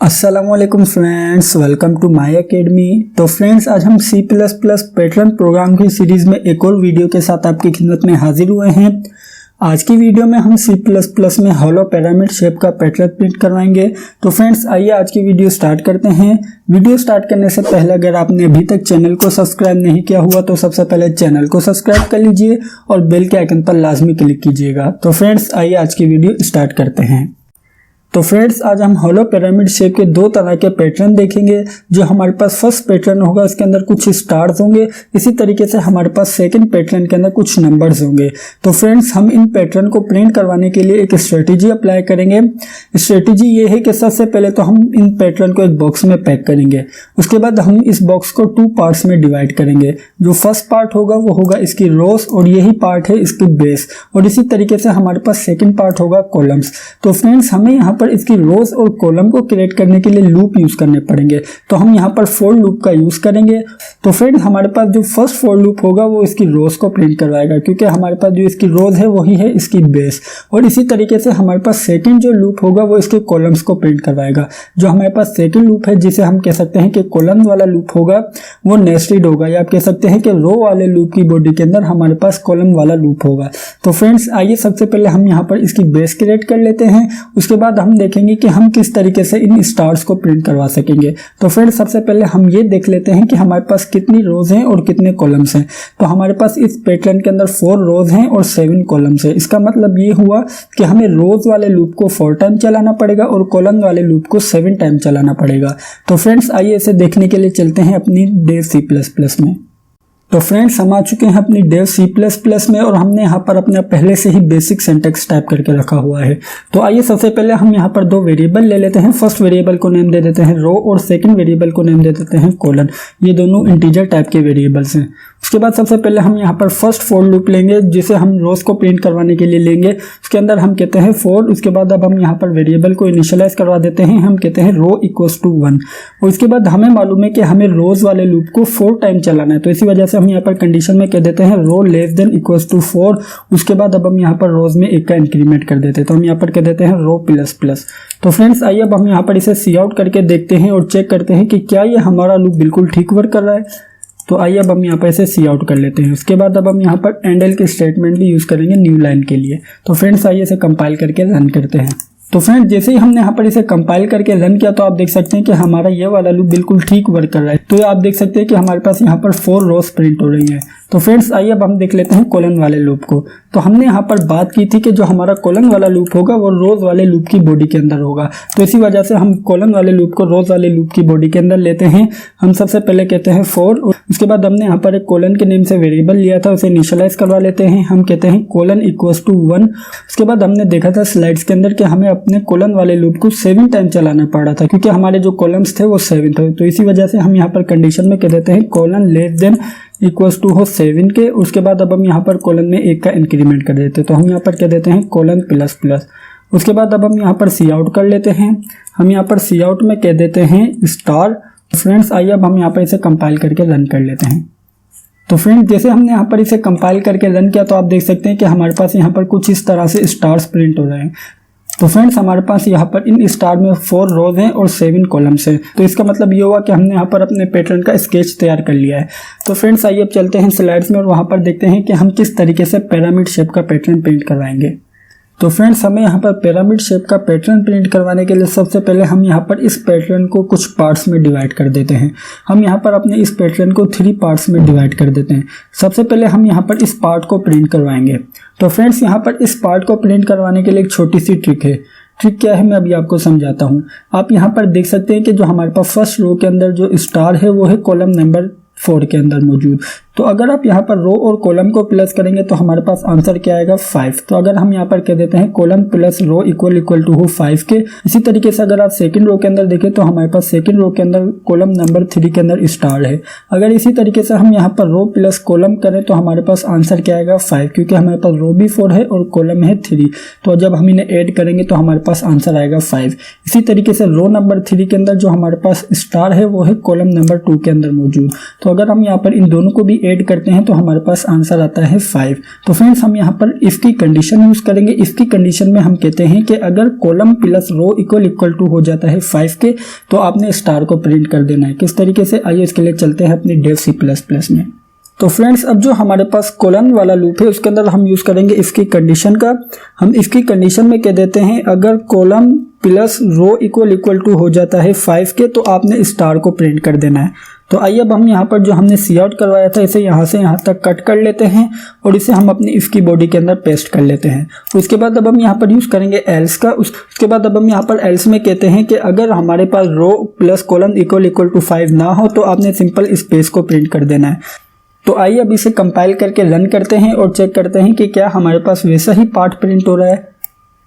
अस्सलामुअलैकुम friends, welcome to my academy. तो friends, आज हम C++ पैटर्न प्रोग्राम की सीरीज में एक और वीडियो के साथ आपकी खिदमत में हाजिर हुए हैं। आज की वीडियो में हम C++ में हॉलो पिरामिड शेप का पैटर्न प्रिंट करवाएंगे। तो फ्रेंड्स, आइए आज की वीडियो स्टार्ट करते हैं। वीडियो स्टार्ट करने से पहले अगर आपने अभी तक चैनल को सब्सक्राइब नहीं किया हुआ तो सबसे पहले चैनल को सब्सक्राइब कर लीजिए और बेल के आइकन पर लाजमी क्लिक कीजिएगा। तो फ्रेंड्स, आइए आज की वीडियो स्टार्ट करते हैं। तो फ्रेंड्स, आज हम हॉलो पिरामिड शेप के दो तरह के पैटर्न देखेंगे। जो हमारे पास फर्स्ट पैटर्न होगा उसके अंदर कुछ स्टार्स होंगे, इसी तरीके से हमारे पास सेकंड पैटर्न के अंदर कुछ नंबर्स होंगे। तो फ्रेंड्स, हम इन पैटर्न को प्रिंट करवाने के लिए एक स्ट्रेटेजी अप्लाई करेंगे। स्ट्रेटेजी ये है कि सबसे पहले तो हम इन पैटर्न को एक बॉक्स में पैक करेंगे। उसके बाद हम इस बॉक्स को टू पार्ट्स में डिवाइड करेंगे। जो फर्स्ट पार्ट होगा वो होगा इसकी रोज और यही पार्ट है इसकी बेस, और इसी तरीके से हमारे पास सेकेंड पार्ट होगा कॉलम्स। तो फ्रेंड्स, हमें यहाँ पर इसकी रोज और कॉलम को क्रिएट करने के लिए लूप यूज करने पड़ेंगे। तो हम यहाँ पर फॉर लूप का यूज करेंगे। तो फ्रेंड्स, हमारे पास जो फर्स्ट फॉर लूप होगा वो इसकी रोज को प्रिंट करवाएगा, क्योंकि हमारे पास जो इसकी रोज है वही है इसकी बेस। और इसी तरीके से हमारे पास सेकंड जो लूप होगा वो इसके कॉलम्स को प्रिंट करवाएगा। जो हमारे पास सेकंड लूप है, जिसे हम कह सकते हैं कि कॉलम वाला लूप होगा, वो नेस्टेड होगा, या आप कह सकते हैं कि रो वाले लूप की बॉडी के अंदर हमारे पास कॉलम वाला लूप होगा। तो फ्रेंड्स, आइए सबसे पहले हम यहाँ पर इसकी बेस क्रिएट कर लेते हैं। उसके बाद हम देखेंगे कि हम किस तरीके से इन स्टार्स को प्रिंट करवा सकेंगे। तो फ्रेंड्स, सबसे पहले हम ये देख लेते हैं कि हमारे पास कितनी रोज हैं और कितने कॉलम्स हैं। तो हमारे पास इस पैटर्न के अंदर 4 रोज हैं और 7 कॉलम्स हैं। इसका मतलब ये हुआ कि हमें रोज वाले लूप को 4 टाइम चलाना पड़ेगा और कॉलम वाले लूप को 7 टाइम चलाना पड़ेगा। तो फ्रेंड्स, आइए इसे देखने के लिए चलते हैं अपनी डेव C++ में। तो फ्रेंड्स, हम आ चुके हैं अपनी डेव C++ में और हमने यहाँ पर अपना पहले से ही बेसिक सिंटैक्स टाइप करके रखा हुआ है। तो आइए सबसे पहले हम यहाँ पर दो वेरिएबल ले लेते हैं। फर्स्ट वेरिएबल को नेम दे देते हैं रो और सेकंड वेरिएबल को नेम दे देते हैं कॉलन। ये दोनों इंटीजर टाइप के वेरिएबल्स हैं। उसके बाद सबसे पहले हम यहाँ पर फर्स्ट फॉर लूप लेंगे, जिसे हम रोज को प्रिंट करवाने के लिए लेंगे। उसके अंदर हम कहते हैं फॉर। उसके बाद अब हम यहाँ पर वेरिएबल को इनिशियलाइज करवा देते हैं। हम कहते हैं रो इक्वल्स टू 1। और उसके बाद हमें मालूम है कि हमें रोज वाले लूप को 4 टाइम चलाना है। तो इसी वजह से हम यहाँ पर कंडीशन में कह देते हैं रो लेस देन इक्वल्स टू 4। उसके बाद अब हम यहाँ पर रोज में 1 का इंक्रीमेंट कर देते हैं। तो हम यहाँ पर कह देते हैं रो प्लस प्लस। तो फ्रेंड्स, आइए अब हम यहाँ पर इसे सी आउट करके देखते हैं और चेक करते हैं कि क्या ये हमारा लूप बिल्कुल ठीक वर्क कर रहा है। तो आइए अब हम यहाँ पर इसे सी आउट कर लेते हैं। उसके बाद अब हम यहाँ पर एंडल के स्टेटमेंट भी यूज करेंगे न्यू लाइन के लिए। तो फ्रेंड्स, आइए इसे कंपाइल करके रन करते हैं। तो फ्रेंड्स, जैसे ही हमने यहाँ पर इसे कंपाइल करके रन किया तो आप देख सकते हैं कि हमारा ये वाला लूप बिल्कुल ठीक वर्क कर रहा है। तो आप देख सकते हैं कि हमारे पास यहाँ पर 4 रोज प्रिंट हो रही है। तो फ्रेंड्स, आइए अब हम देख लेते हैं कॉलन वाले लूप को। तो हमने यहाँ पर बात की थी कि जो हमारा कॉलन वाला लूप होगा वो रोज वाले लूप की बॉडी के अंदर होगा। तो इसी वजह से हम कॉलन वाले लूप को रोज वाले लूप की बॉडी के अंदर लेते हैं। हम सबसे पहले कहते हैं फॉर। उसके बाद हमने यहाँ पर एक कॉलन के नेम से वेरिएबल लिया था, उसे इनिशियलाइज करवा लेते हैं। हम कहते हैं कॉलन इक्वल्स टू 1। उसके बाद हमने देखा था स्लाइड्स के अंदर कि हमें अपने कॉलन वाले लूप को 7 टाइम चलाना पड़ रहा था, क्योंकि हमारे जो कॉलम्स थे वो 7 थे। तो इसी वजह से हम यहाँ पर कंडीशन में कह देते हैं colon less than equals to हो 7 के। उसके बाद अब हम यहाँ पर कॉलन में 1 का इंक्रीमेंट कर देते हैं। तो हम यहाँ पर कह देते हैं कॉलन प्लस प्लस। उसके बाद अब हम यहाँ पर सी आउट कर लेते हैं। हम यहाँ पर सी आउट में कह देते हैं स्टार। फ्रेंड्स, आइए अब हम यहाँ पर इसे कंपाइल करके रन कर लेते हैं। तो फ्रेंड्स, जैसे हमने यहाँ पर इसे कंपाइल करके रन किया तो आप देख सकते हैं कि हमारे पास यहाँ पर कुछ इस तरह से स्टार्स प्रिंट हो रहे हैं। तो फ्रेंड्स, हमारे पास यहाँ पर इन स्टार में 4 रोज हैं और 7 कॉलम्स हैं। तो इसका मतलब ये हुआ कि हमने यहाँ पर अपने पैटर्न का स्केच तैयार कर लिया है। तो फ्रेंड्स, आइए अब चलते हैं स्लाइड्स में और वहाँ पर देखते हैं कि हम किस तरीके से पिरामिड शेप का पैटर्न प्रिंट करवाएंगे। तो फ्रेंड्स, हमें यहाँ पर पिरामिड शेप का पैटर्न प्रिंट करवाने के लिए सबसे पहले हम यहाँ पर इस पैटर्न को कुछ पार्ट्स में डिवाइड कर देते हैं। हम यहाँ पर अपने इस पैटर्न को 3 पार्ट्स में डिवाइड कर देते हैं। सबसे पहले हम यहाँ पर इस पार्ट को प्रिंट करवाएंगे। तो फ्रेंड्स, यहाँ पर इस पार्ट को प्रिंट करवाने के लिए एक छोटी सी ट्रिक है। ट्रिक क्या है मैं अभी आपको समझाता हूँ। आप यहाँ पर देख सकते हैं कि जो हमारे पास फर्स्ट रो के अंदर जो स्टार है वो है कॉलम नंबर 4 के अंदर मौजूद। तो अगर आप यहाँ पर रो और कॉलम को प्लस करेंगे तो हमारे पास आंसर क्या आएगा 5। तो अगर हम यहाँ पर कह देते हैं column plus row equal to हो 5 के। इसी तरीके से अगर आप सेकंड रो के अंदर देखें तो हमारे पास सेकंड रो के अंदर कॉलम नंबर 3 के अंदर स्टार है। अगर इसी तरीके से हम यहाँ पर रो प्लस कॉलम करें तो हमारे पास आंसर क्या आएगा 5, क्योंकि हमारे पास रो भी 4 है और कॉलम है 3। तो जब हम इन्हें ऐड करेंगे तो हमारे पास आंसर आएगा 5। इसी तरीके से रो नंबर 3 के अंदर जो हमारे पास स्टार है वो है कॉलम नंबर 2 के अंदर मौजूद। तो अगर हम यहाँ पर इन दोनों को भी ऐड करते हैं तो हमारे पास आंसर आता है 5। तो फ्रेंड्स हम यहाँ पर इफ की कंडीशन यूज करेंगे। इफ की कंडीशन में हम कहते हैं कि अगर column plus row equal to हो जाता है 5 के तो आपने स्टार को प्रिंट कर देना है। किस तरीके से, आइए इसके लिए चलते हैं अपनी डेव C++ में। तो फ्रेंड्स अब जो हमारे पास कोलन वाला लूप है उसके अंदर हम यूज करेंगे इसकी कंडीशन का। हम इसकी कंडीशन में कह देते हैं अगर column plus row equal to हो जाता है 5 के तो आपने स्टार को प्रिंट कर देना है। तो आइए अब हम यहाँ पर जो हमने सी आउट करवाया था इसे यहाँ से यहाँ तक कट कर लेते हैं और इसे हम अपनी इफ की बॉडी के अंदर पेस्ट कर लेते हैं। उसके बाद अब हम यहाँ पर यूज करेंगे एल्स का। उसके बाद अब हम यहाँ पर एल्स में कहते हैं कि अगर हमारे पास रो प्लस कॉलम इक्वल टू 5 ना हो तो आपने सिंपल स्पेस को प्रिंट कर देना है। तो आइए अब इसे कंपाइल करके रन करते हैं और चेक करते हैं कि क्या हमारे पास वैसा ही पार्ट प्रिंट हो रहा है।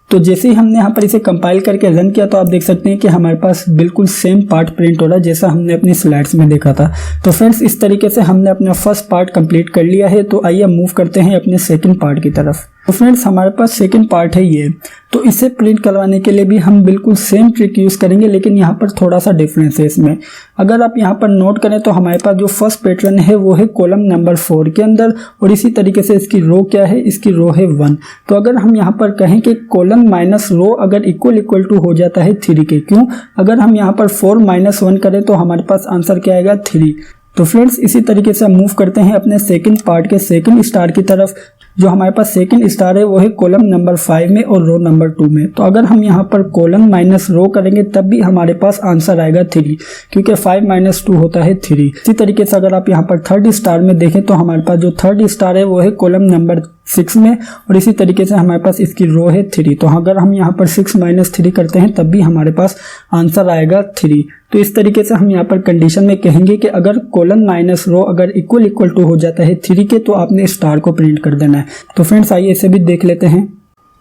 तो जैसे ही हमने यहाँ पर इसे कंपाइल करके रन किया तो आप देख सकते हैं कि हमारे पास बिल्कुल सेम पार्ट प्रिंट हो रहा है जैसा हमने अपनी स्लाइड्स में देखा था। तो फ्रेंड्स इस तरीके से हमने अपना फर्स्ट पार्ट कंप्लीट कर लिया है। तो आइए मूव करते हैं अपने सेकंड पार्ट की तरफ। तो फ्रेंड्स हमारे पास सेकंड पार्ट है ये। तो इसे प्रिंट करवाने के लिए भी हम बिल्कुल सेम ट्रिक यूज करेंगे लेकिन यहाँ पर थोड़ा सा डिफरेंस है इसमें। अगर आप यहाँ पर नोट करें तो हमारे पास जो फर्स्ट पैटर्न है वो है कॉलम नंबर 4 के अंदर और इसी तरीके से इसकी रो क्या है, इसकी रो है 1। तो अगर हम यहाँ पर कहें कि कॉलम माइनस रो अगर इक्वल टू हो जाता है 3 के, क्यों, अगर हम यहाँ पर 4 - 1 करें तो हमारे पास आंसर क्या आएगा 3। तो फ्रेंड्स इसी तरीके से हम मूव करते हैं अपने सेकंड पार्ट के सेकंड स्टार की तरफ। जो हमारे पास सेकंड स्टार है वो है कॉलम नंबर 5 में और रो नंबर 2 में। तो अगर हम यहाँ पर कॉलम माइनस रो करेंगे तब भी हमारे पास आंसर आएगा 3 क्योंकि 5 - 2 होता है 3। इसी तरीके से अगर आप यहाँ पर थर्ड स्टार में देखें तो हमारे पास जो थर्ड स्टार है वो है कॉलम नंबर 6 में और इसी तरीके से हमारे पास इसकी रो है 3। तो अगर हम यहाँ पर 6 - 3 करते हैं तब भी हमारे पास आंसर आएगा 3। तो इस तरीके से हम यहाँ पर कंडीशन में कहेंगे कि अगर कॉलम माइनस रो अगर इक्वल टू हो जाता है 3 के तो आपने स्टार को प्रिंट कर देना है। तो फ्रेंड्स आइए इसे भी देख लेते हैं।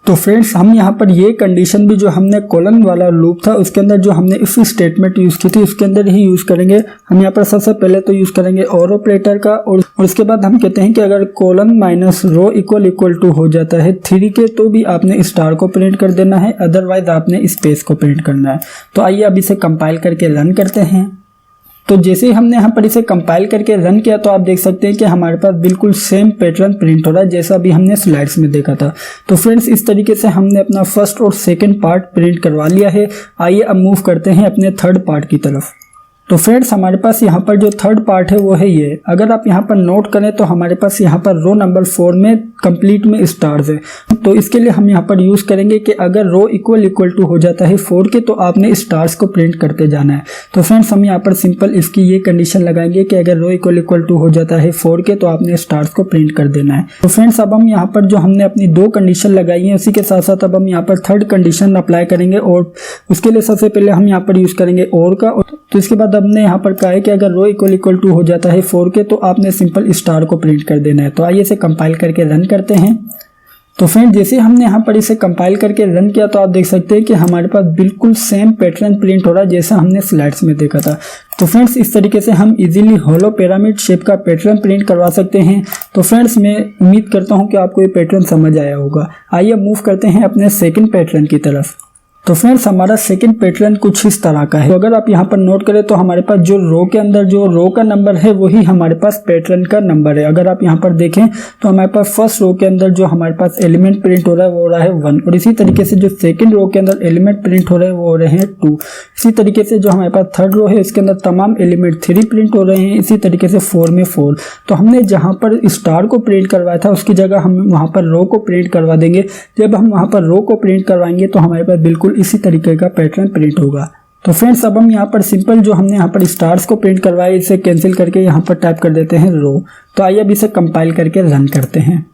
तो फ्रेंड्स हम यहाँ पर ये कंडीशन भी जो हमने कॉलम वाला लूप था उसके अंदर जो हमने इफ स्टेटमेंट यूज की थी उसके अंदर ही यूज करेंगे। हम यहाँ पर सबसे पहले तो यूज करेंगे और ऑपरेटर का और उसके बाद हम कहते हैं कि अगर column minus row equal to हो जाता है 3 के तो भी आपने स्टार को प्रिंट कर देना है, अदरवाइज आपने स्पेस को प्रिंट करना है। तो आइए अब इसे कंपाइल करके रन करते हैं। तो जैसे ही हमने यहाँ पर इसे कंपाइल करके रन किया तो आप देख सकते हैं कि हमारे पास बिल्कुल सेम पैटर्न प्रिंट हो रहा है जैसा अभी हमने स्लाइड्स में देखा था। तो फ्रेंड्स इस तरीके से हमने अपना फर्स्ट और सेकंड पार्ट प्रिंट करवा लिया है। आइए अब मूव करते हैं अपने थर्ड पार्ट की तरफ। तो फ्रेंड्स हमारे पास यहाँ पर जो थर्ड पार्ट है वो है ये। अगर आप यहाँ पर नोट करें तो हमारे पास यहाँ पर रो नंबर 4 में कंप्लीट में स्टार्स है। तो इसके लिए हम यहाँ पर यूज करेंगे कि अगर रो इक्वल टू हो जाता है 4 के तो आपने स्टार्स को प्रिंट करते जाना है। तो फ्रेंड्स हम यहाँ पर सिंपल इसकी ये कंडीशन लगाएंगे कि अगर रो इक्वल टू हो जाता है 4 के तो आपने स्टार्स को प्रिंट कर देना है। तो फ्रेंड्स अब हम यहाँ पर जो हमने अपनी 2 कंडीशन लगाई है उसी के साथ साथ अब हम यहाँ पर थर्ड कंडीशन अप्लाई करेंगे और उसके लिए सबसे पहले हम यहाँ पर यूज करेंगे और का। तो इसके बाद हमने यहाँ पर कहा है कि अगर रो इक्वल टू हो जाता है 4 के तो आपने सिंपल स्टार को प्रिंट कर देना है। तो आइए इसे कंपाइल करके रन करते हैं। तो फ्रेंड जैसे हमने यहाँ पर इसे कंपाइल करके रन किया तो आप देख सकते हैं कि हमारे पास बिल्कुल सेम पैटर्न प्रिंट हो रहा है जैसा हमने स्लाइड्स में देखा था। तो फ्रेंड्स इस तरीके से हम इजीली होलो पिरामिड शेप का पैटर्न प्रिंट करवा सकते हैं। तो फ्रेंड्स मैं उम्मीद करता हूँ कि आपको ये पैटर्न समझ आया होगा। आइए मूव करते हैं अपने सेकंड पैटर्न की तरफ। तो फ्रेंड्स हमारा सेकंड पैटर्न कुछ इस तरह का है। तो अगर आप यहाँ पर नोट करें तो हमारे पास जो रो के अंदर जो रो का नंबर है वही हमारे पास पैटर्न का नंबर है। अगर आप यहाँ पर देखें तो हमारे पास फर्स्ट रो के अंदर जो हमारे पास एलिमेंट प्रिंट हो रहा है वो हो रहा है 1 और इसी तरीके से जो सेकंड रो के अंदर एलिमेंट प्रिंट हो रहे हैं वो हो रहे हैं 2। इसी तरीके से जो हमारे पास थर्ड रो है इसके अंदर तमाम एलिमेंट 3 प्रिंट हो रहे हैं। इसी तरीके से 4 में 4। तो हमने जहाँ पर स्टार को प्रिंट करवाया था उसकी जगह हम वहाँ पर रो को प्रिंट करवा देंगे। जब हम वहाँ पर रो को प्रिंट करवाएंगे तो हमारे पास बिल्कुल इसी तरीके का पैटर्न प्रिंट होगा। तो फ्रेंड्स अब हम यहाँ पर सिंपल जो हमने यहाँ पर स्टार्स को प्रिंट करवाया इसे कैंसिल करके यहाँ पर टाइप कर देते हैं रो। तो आइए अब इसे कंपाइल करके रन करते हैं।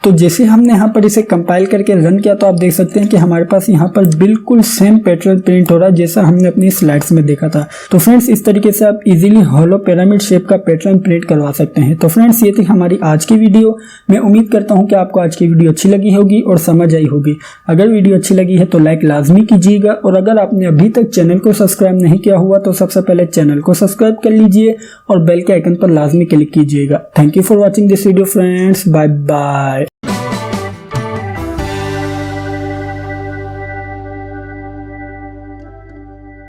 तो जैसे हमने यहाँ पर इसे कंपाइल करके रन किया तो आप देख सकते हैं कि हमारे पास यहाँ पर बिल्कुल सेम पैटर्न प्रिंट हो रहा है जैसा हमने अपनी स्लाइड्स में देखा था। तो फ्रेंड्स इस तरीके से आप इजीली होलो पिरामिड शेप का पैटर्न प्रिंट करवा सकते हैं। तो फ्रेंड्स ये थी हमारी आज की वीडियो। मैं उम्मीद करता हूँ कि आपको आज की वीडियो अच्छी लगी होगी और समझ आई होगी। अगर वीडियो अच्छी लगी है तो लाइक लाजमी कीजिएगा और अगर आपने अभी तक चैनल को सब्सक्राइब नहीं किया हुआ तो सबसे पहले चैनल को सब्सक्राइब कर लीजिए और बेल के आइकन पर लाजमी क्लिक कीजिएगा। Thank you for watching this video friends. Bye bye.